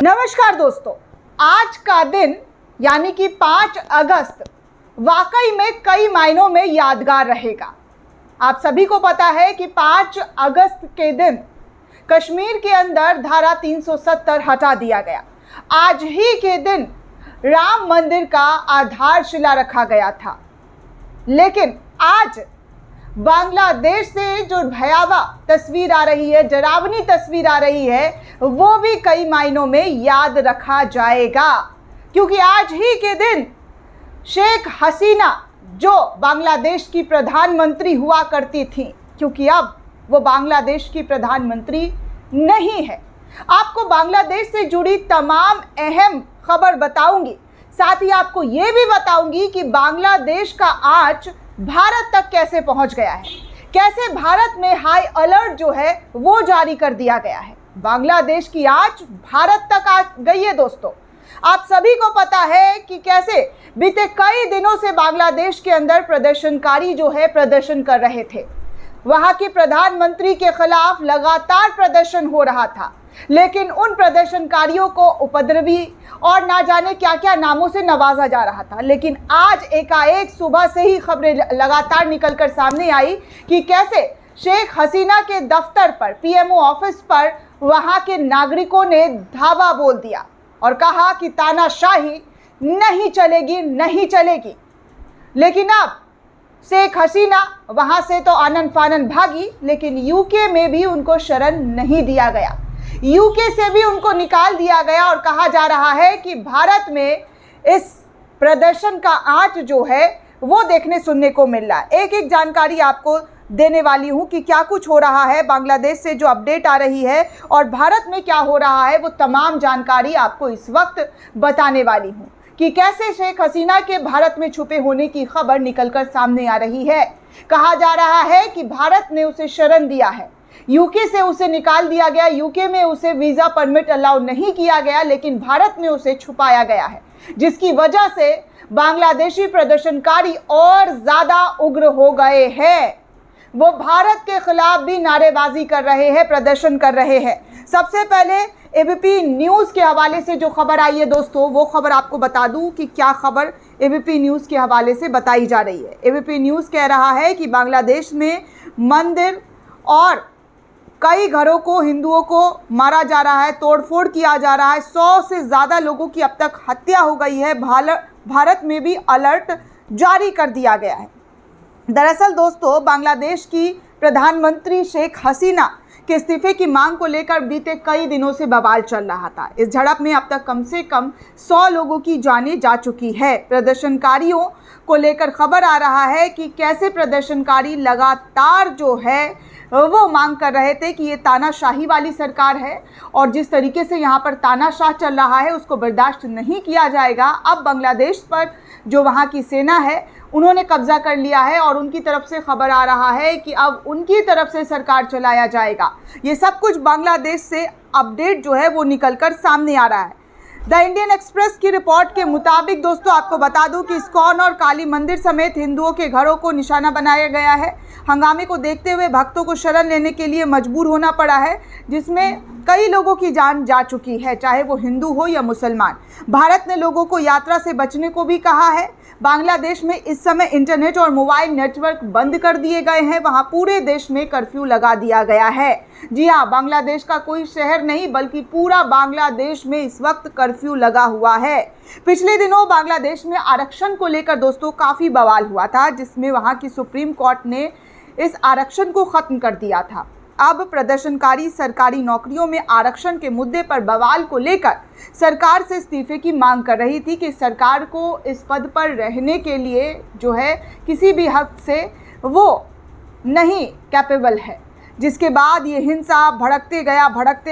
नमस्कार दोस्तों, आज का दिन यानी कि 5 अगस्त वाकई में कई मायनों में यादगार रहेगा। आप सभी को पता है कि 5 अगस्त के दिन कश्मीर के अंदर धारा 370 हटा दिया गया। आज ही के दिन राम मंदिर का आधारशिला रखा गया था। लेकिन आज बांग्लादेश से जो भयावह तस्वीर आ रही है, डरावनी तस्वीर आ रही है, वो भी कई मायनों में याद रखा जाएगा, क्योंकि आज ही के दिन शेख हसीना जो बांग्लादेश की प्रधानमंत्री हुआ करती थी, क्योंकि अब वो बांग्लादेश की प्रधानमंत्री नहीं है। आपको बांग्लादेश से जुड़ी तमाम अहम खबर बताऊंगी, साथ ही आपको ये भी बताऊंगी कि बांग्लादेश का आंच भारत तक कैसे पहुंच गया है, कैसे भारत में हाई अलर्ट जो है वो जारी कर दिया गया है। बांग्लादेश की आंच भारत तक आ गई है दोस्तों। आप सभी को पता है कि कैसे बीते कई दिनों से बांग्लादेश के अंदर प्रदर्शनकारी जो है प्रदर्शन कर रहे थे। वहां के प्रधानमंत्री के खिलाफ लगातार प्रदर्शन हो रहा था, लेकिन उन प्रदर्शनकारियों को उपद्रवी और ना जाने क्या क्या नामों से नवाजा जा रहा था। लेकिन आज एकाएक सुबह से ही खबरें लगातार निकलकर सामने आई कि कैसे शेख हसीना के दफ्तर पर, पीएमओ ऑफिस पर वहां के नागरिकों ने धावा बोल दिया और कहा कि तानाशाही नहीं चलेगी, नहीं चलेगी। लेकिन अब शेख हसीना वहां से तो आनन फानन भागी, लेकिन यूके में भी उनको शरण नहीं दिया गया। यूके से भी उनको निकाल दिया गया और कहा जा रहा है कि भारत में इस प्रदर्शन का आंच जो है वो देखने सुनने को मिल रहा है। एक एक जानकारी आपको देने वाली हूं कि क्या कुछ हो रहा है, बांग्लादेश से जो अपडेट आ रही है और भारत में क्या हो रहा है, वो तमाम जानकारी आपको इस वक्त बताने वाली हूं कि कैसे शेख हसीना के भारत में छुपे होने की खबर निकलकर सामने आ रही है। कहा जा रहा है कि भारत ने उसे शरण दिया है, यूके से उसे निकाल दिया गया, यूके में उसे वीज़ा परमिट अलाउ नहीं किया गया, लेकिन भारत में उसे छुपाया गया है, जिसकी वजह से बांग्लादेशी प्रदर्शनकारी और ज़्यादा उग्र हो गए हैं। वो भारत के खिलाफ भी नारेबाजी कर रहे हैं, प्रदर्शन कर रहे हैं। सबसे पहले एबीपी न्यूज़ के हवाले से जो खबर आई है दोस्तों, वो खबर आपको बता दूं कि क्या खबर एबीपी न्यूज़ के हवाले से बताई जा रही है। एबीपी न्यूज़ कह रहा है कि बांग्लादेश में मंदिर और कई घरों को, हिंदुओं को मारा जा रहा है, तोड़फोड़ किया जा रहा है। 100 से ज़्यादा लोगों की अब तक हत्या हो गई है। भारत में भी अलर्ट जारी कर दिया गया है। दरअसल दोस्तों, बांग्लादेश की प्रधानमंत्री शेख हसीना के इस्तीफे की मांग को लेकर बीते कई दिनों से बवाल चल रहा था। इस झड़प में अब तक कम से कम 100 लोगों की जानें जा चुकी है। प्रदर्शनकारियों को लेकर खबर आ रहा है कि कैसे प्रदर्शनकारी लगातार जो है वो मांग कर रहे थे कि ये तानाशाही वाली सरकार है और जिस तरीके से यहाँ पर तानाशाह चल रहा है उसको बर्दाश्त नहीं किया जाएगा। अब बांग्लादेश पर जो वहाँ की सेना है उन्होंने कब्जा कर लिया है और उनकी तरफ से खबर आ रहा है कि अब उनकी तरफ से सरकार चलाया जाएगा। ये सब कुछ बांग्लादेश से अपडेट जो है वो निकलकर सामने आ रहा है। द इंडियन एक्सप्रेस की रिपोर्ट के मुताबिक दोस्तों आपको बता दूं कि इस्कॉन और काली मंदिर समेत हिंदुओं के घरों को निशाना बनाया गया है। हंगामे को देखते हुए भक्तों को शरण लेने के लिए मजबूर होना पड़ा है, जिसमें कई लोगों की जान जा चुकी है, चाहे वो हिंदू हो या मुसलमान। भारत ने लोगों को यात्रा से बचने को भी कहा है। बांग्लादेश में इस समय इंटरनेट और मोबाइल नेटवर्क बंद कर दिए गए हैं। वहाँ पूरे देश में कर्फ्यू लगा दिया गया है। जी हाँ, बांग्लादेश का कोई शहर नहीं बल्कि पूरा बांग्लादेश में इस वक्त कर्फ्यू लगा हुआ है। पिछले दिनों बांग्लादेश में आरक्षण को लेकर दोस्तों काफ़ी बवाल हुआ था, जिसमें वहाँ की सुप्रीम कोर्ट ने इस आरक्षण को ख़त्म कर दिया था। अब प्रदर्शनकारी सरकारी नौकरियों में आरक्षण के मुद्दे पर बवाल को लेकर सरकार से इस्तीफे की मांग कर रही थी कि सरकार को इस पद पर रहने के लिए जो है किसी भी हद से वो नहीं कैपेबल है। जिसके बाद ये हिंसा भड़कते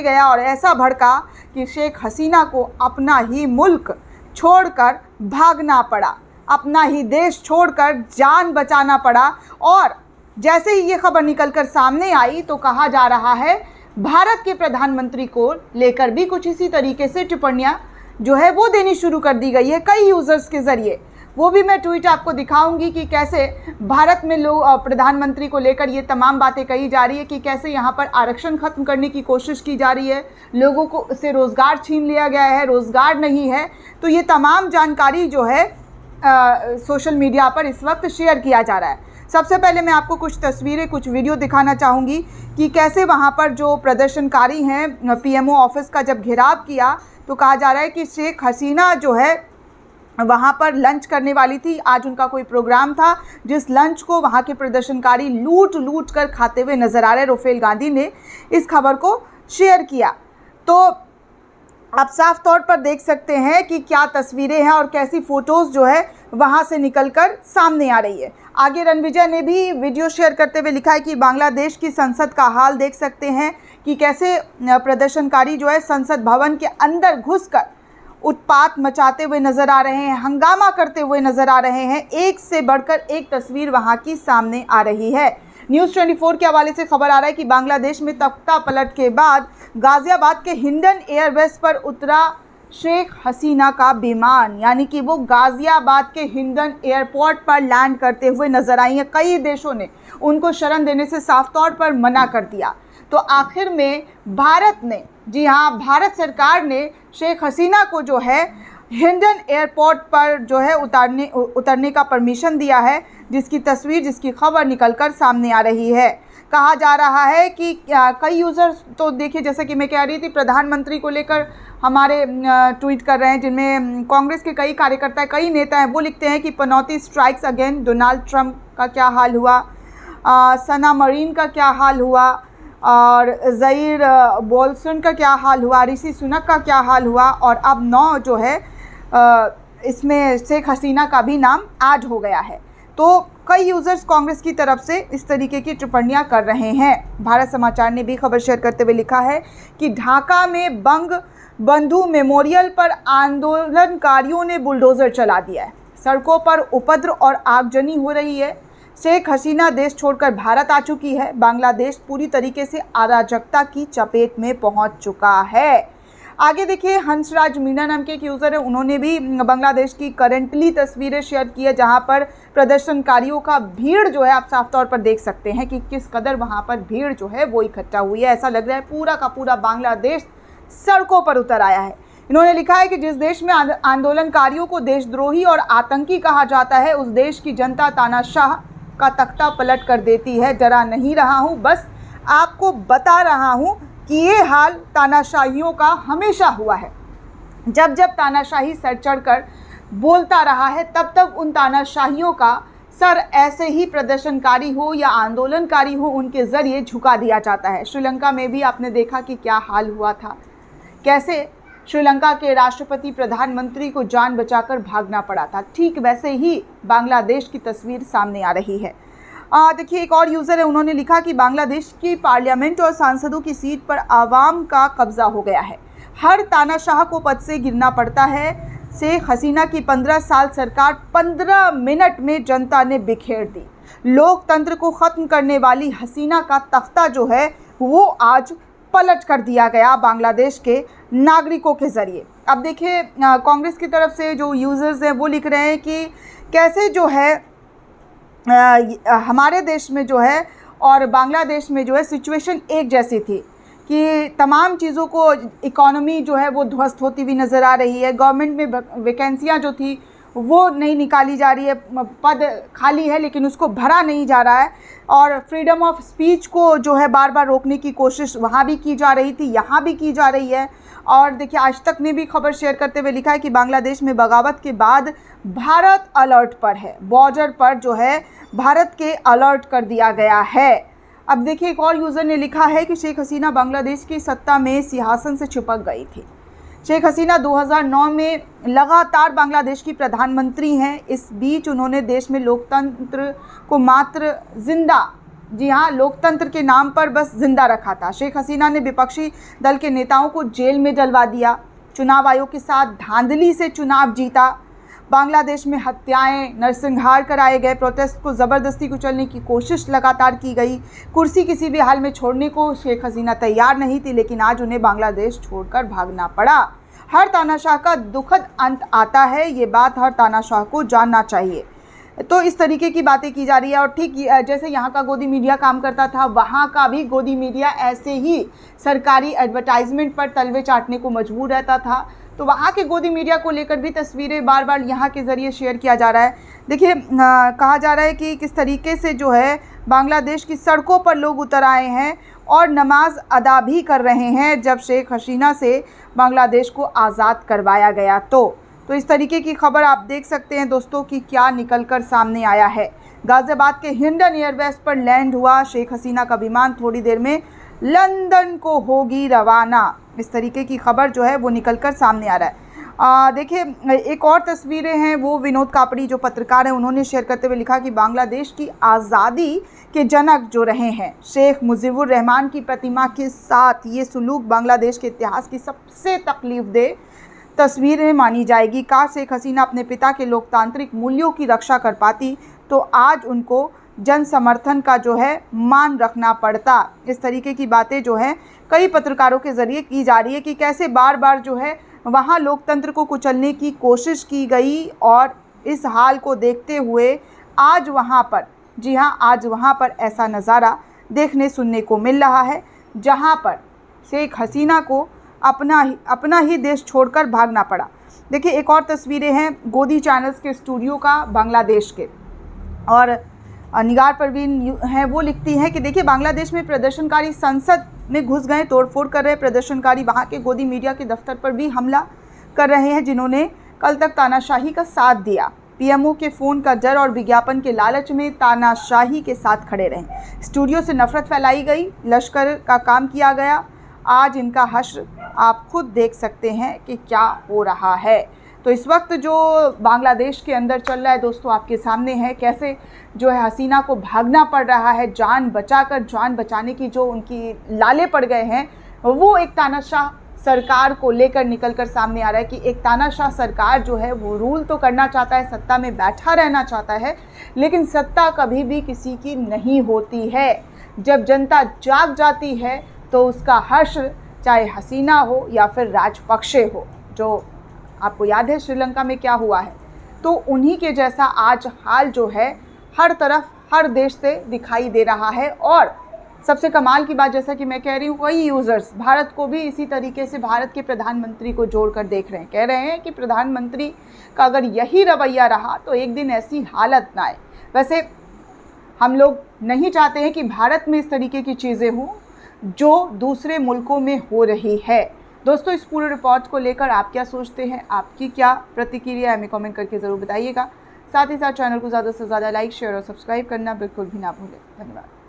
गया और ऐसा भड़का कि शेख हसीना को अपना ही मुल्क छोड़कर भागना पड़ा, अपना ही देश छोड़कर जान बचाना पड़ा। और जैसे ही ये खबर निकलकर सामने आई तो कहा जा रहा है भारत के प्रधानमंत्री को लेकर भी कुछ इसी तरीके से टिप्पणियां जो है वो देनी शुरू कर दी गई है कई यूज़र्स के ज़रिए। वो भी मैं ट्वीट आपको दिखाऊंगी कि कैसे भारत में लोग प्रधानमंत्री को लेकर ये तमाम बातें कही जा रही है कि कैसे यहाँ पर आरक्षण खत्म करने की कोशिश की जा रही है, लोगों को से रोज़गार छीन लिया गया है, रोज़गार नहीं है। तो ये तमाम जानकारी जो है सोशल मीडिया पर इस वक्त शेयर किया जा रहा है। सबसे पहले मैं आपको कुछ तस्वीरें, कुछ वीडियो दिखाना चाहूँगी कि कैसे वहाँ पर जो प्रदर्शनकारी हैं, पीएमओ ऑफिस का जब घेराव किया तो कहा जा रहा है कि शेख हसीना जो है वहाँ पर लंच करने वाली थी। आज उनका कोई प्रोग्राम था, जिस लंच को वहाँ के प्रदर्शनकारी लूट कर खाते हुए नजर आ रहे। रुफेल गांधी ने इस खबर को शेयर किया। तो आप साफ तौर पर देख सकते हैं कि क्या तस्वीरें हैं और कैसी फ़ोटोज़ जो है वहाँ से निकलकर सामने आ रही है। आगे रणविजय ने भी वीडियो शेयर करते हुए लिखा है कि बांग्लादेश की संसद का हाल देख सकते हैं कि कैसे प्रदर्शनकारी जो है संसद भवन के अंदर घुसकर उत्पात मचाते हुए नज़र आ रहे हैं, हंगामा करते हुए नज़र आ रहे हैं। एक से बढ़कर एक तस्वीर वहाँ की सामने आ रही है। न्यूज़ 24 के हवाले से खबर आ रहा है कि बांग्लादेश में तख्ता पलट के बाद गाज़ियाबाद के हिंडन एयरबेस पर उतरा शेख हसीना का विमान, यानी कि वो गाज़ियाबाद के हिंडन एयरपोर्ट पर लैंड करते हुए नजर आई हैं। कई देशों ने उनको शरण देने से साफ तौर पर मना कर दिया। तो आखिर में भारत ने, जी हाँ, भारत सरकार ने शेख हसीना को जो है हिंडन एयरपोर्ट पर जो है उतरने का परमिशन दिया है, जिसकी तस्वीर, जिसकी खबर निकलकर सामने आ रही है। कहा जा रहा है कि कई यूज़र्स तो देखिए, जैसे कि मैं कह रही थी, प्रधानमंत्री को लेकर हमारे ट्वीट कर रहे हैं, जिनमें कांग्रेस के कई कार्यकर्ता, कई नेता हैं। वो लिखते हैं कि पनौती स्ट्राइक्स अगेन, डोनाल्ड ट्रंप का क्या हाल हुआ, सना मरीन का क्या हाल हुआ, और ज़ाहिर बोल्सन का क्या हाल हुआ, ऋषि सुनक का क्या हाल हुआ, और अब 9 जो है इसमें शेख हसीना का भी नाम ऐड हो गया है। तो कई यूज़र्स कांग्रेस की तरफ से इस तरीके की टिप्पणियां कर रहे हैं। भारत समाचार ने भी खबर शेयर करते हुए लिखा है कि ढाका में बंग बंधु मेमोरियल पर आंदोलनकारियों ने बुलडोज़र चला दिया है। सड़कों पर उपद्रव और आगजनी हो रही है। शेख हसीना देश छोड़कर भारत आ चुकी है। बांग्लादेश पूरी तरीके से अराजकता की चपेट में पहुंच चुका है। आगे देखिए, हंसराज मीना नाम के एक यूज़र है, उन्होंने भी बांग्लादेश की करंटली तस्वीरें शेयर की है, जहां पर प्रदर्शनकारियों का भीड़ जो है आप साफ तौर पर देख सकते हैं कि किस कदर वहां पर भीड़ जो है वो इकट्ठा हुई है। ऐसा लग रहा है पूरा का पूरा बांग्लादेश सड़कों पर उतर आया है। इन्होंने लिखा है कि जिस देश में आंदोलनकारियों को देशद्रोही और आतंकी कहा जाता है, उस देश की जनता तानाशाह का तख्ता पलट कर देती है। डरा नहीं रहा हूँ, बस आपको बता रहा हूँ कि ये हाल तानाशाहियों का हमेशा हुआ है। जब जब तानाशाही सर चढ़कर बोलता रहा है, तब तब उन तानाशाहियों का सर ऐसे ही प्रदर्शनकारी हो या आंदोलनकारी हो, उनके ज़रिए झुका दिया जाता है। श्रीलंका में भी आपने देखा कि क्या हाल हुआ था, कैसे श्रीलंका के राष्ट्रपति प्रधानमंत्री को जान बचाकर भागना पड़ा था। ठीक वैसे ही बांग्लादेश की तस्वीर सामने आ रही है। देखिए, एक और यूज़र है, उन्होंने लिखा कि बांग्लादेश की पार्लियामेंट और सांसदों की सीट पर आवाम का कब्जा हो गया है। हर तानाशाह को पद से गिरना पड़ता है। शेख हसीना की 15 साल सरकार 15 मिनट में जनता ने बिखेर दी। लोकतंत्र को ख़त्म करने वाली हसीना का तख्ता जो है वो आज पलट कर दिया गया बांग्लादेश के नागरिकों के ज़रिए। अब देखिए, कांग्रेस की तरफ से जो यूज़र्स हैं वो लिख रहे हैं कि कैसे जो है हमारे देश में जो है और बांग्लादेश में जो है सिचुएशन एक जैसी थी कि तमाम चीज़ों को, इकोनॉमी जो है वो ध्वस्त होती हुई नज़र आ रही है। गवर्नमेंट में वैकेंसियाँ जो थी वो नहीं निकाली जा रही है, पद खाली है लेकिन उसको भरा नहीं जा रहा है, और फ्रीडम ऑफ स्पीच को जो है बार बार रोकने की कोशिश वहाँ भी की जा रही थी, यहाँ भी की जा रही है। और देखिए, आज तक ने भी खबर शेयर करते हुए लिखा है कि बांग्लादेश में बगावत के बाद भारत अलर्ट पर है। बॉर्डर पर जो है भारत के अलर्ट कर दिया गया है। अब देखिए, एक और यूज़र ने लिखा है कि शेख हसीना बांग्लादेश की सत्ता में सिंहासन से चिपक गई थी। शेख हसीना 2009 में लगातार बांग्लादेश की प्रधानमंत्री हैं। इस बीच उन्होंने देश में लोकतंत्र को मात्र जिंदा, जी हाँ, लोकतंत्र के नाम पर बस जिंदा रखा था। शेख हसीना ने विपक्षी दल के नेताओं को जेल में डलवा दिया, चुनाव आयोग के साथ धांधली से चुनाव जीता। बांग्लादेश में हत्याएं, नरसंहार कराए गए, प्रोटेस्ट को ज़बरदस्ती कुचलने की कोशिश लगातार की गई। कुर्सी किसी भी हाल में छोड़ने को शेख हसीना तैयार नहीं थी, लेकिन आज उन्हें बांग्लादेश छोड़कर भागना पड़ा। हर तानाशाह का दुखद अंत आता है, ये बात हर तानाशाह को जानना चाहिए। तो इस तरीके की बातें की जा रही है। और ठीक जैसे यहाँ का गोदी मीडिया काम करता था, वहाँ का भी गोदी मीडिया ऐसे ही सरकारी एडवर्टाइजमेंट पर तलवे चाटने को मजबूर रहता था। तो वहाँ के गोदी मीडिया को लेकर भी तस्वीरें बार बार यहाँ के ज़रिए शेयर किया जा रहा है। देखिए, कहा जा रहा है कि किस तरीके से जो है बांग्लादेश की सड़कों पर लोग उतर आए हैं और नमाज अदा भी कर रहे हैं जब शेख हसीना से बांग्लादेश को आज़ाद करवाया गया। तो इस तरीके की खबर आप देख सकते हैं दोस्तों कि क्या निकलकर सामने आया है। गाज़ियाबाद के हिंडन एयरबेस पर लैंड हुआ शेख हसीना का विमान, थोड़ी देर में लंदन को होगी रवाना। इस तरीके की खबर जो है वो निकलकर सामने आ रहा है। देखिए, एक और तस्वीरें हैं, वो विनोद कापड़ी जो पत्रकार हैं उन्होंने शेयर करते हुए लिखा कि बांग्लादेश की आज़ादी के जनक जो रहे हैं शेख मुजीबुर रहमान की प्रतिमा के साथ ये सुलूक बांग्लादेश के इतिहास की सबसे तकलीफदेह तस्वीरें मानी जाएगी। काश शेख हसीना अपने पिता के लोकतांत्रिक मूल्यों की रक्षा कर पाती तो आज उनको जन समर्थन का जो है मान रखना पड़ता। इस तरीके की बातें जो है कई पत्रकारों के ज़रिए की जा रही है कि कैसे बार बार जो है वहाँ लोकतंत्र को कुचलने की कोशिश की गई। और इस हाल को देखते हुए आज वहाँ पर, जी हाँ, आज वहाँ पर ऐसा नज़ारा देखने सुनने को मिल रहा है जहाँ पर शेख हसीना को अपना ही देश छोड़कर भागना पड़ा। देखिए, एक और तस्वीरें हैं गोदी चैनल्स के स्टूडियो का बांग्लादेश के, और निगार परवीन हैं, वो लिखती हैं कि देखिए बांग्लादेश में प्रदर्शनकारी संसद में घुस गए, तोड़फोड़ कर रहे प्रदर्शनकारी वहाँ के गोदी मीडिया के दफ्तर पर भी हमला कर रहे हैं जिन्होंने कल तक तानाशाही का साथ दिया। पीएमओ के फ़ोन का डर और विज्ञापन के लालच में तानाशाही के साथ खड़े रहे। स्टूडियो से नफरत फैलाई गई, लश्कर का काम किया गया। आज इनका हश्र आप खुद देख सकते हैं कि क्या हो रहा है। तो इस वक्त जो बांग्लादेश के अंदर चल रहा है दोस्तों आपके सामने है, कैसे जो है हसीना को भागना पड़ रहा है, जान बचाने की जो उनकी लाले पड़ गए हैं, वो एक तानाशाह सरकार को लेकर निकलकर सामने आ रहा है कि एक तानाशाह सरकार जो है वो रूल तो करना चाहता है, सत्ता में बैठा रहना चाहता है, लेकिन सत्ता कभी भी किसी की नहीं होती है। जब जनता जाग जाती है तो उसका हश्र चाहे हसीना हो या फिर राजपक्षे हो, जो आपको याद है श्रीलंका में क्या हुआ है, तो उन्हीं के जैसा आज हाल जो है हर तरफ हर देश से दिखाई दे रहा है। और सबसे कमाल की बात, जैसा कि मैं कह रही हूँ, कई यूज़र्स भारत को भी इसी तरीके से भारत के प्रधानमंत्री को जोड़कर देख रहे हैं, कह रहे हैं कि प्रधानमंत्री का अगर यही रवैया रहा तो एक दिन ऐसी हालत ना आए। वैसे हम लोग नहीं चाहते हैं कि भारत में इस तरीके की चीज़ें हों जो दूसरे मुल्कों में हो रही है। दोस्तों, इस पूरे रिपोर्ट को लेकर आप क्या सोचते हैं, आपकी क्या प्रतिक्रिया है, हमें कमेंट करके ज़रूर बताइएगा। साथ ही साथ चैनल को ज़्यादा से ज़्यादा लाइक, शेयर और सब्सक्राइब करना बिल्कुल भी ना भूलें। धन्यवाद।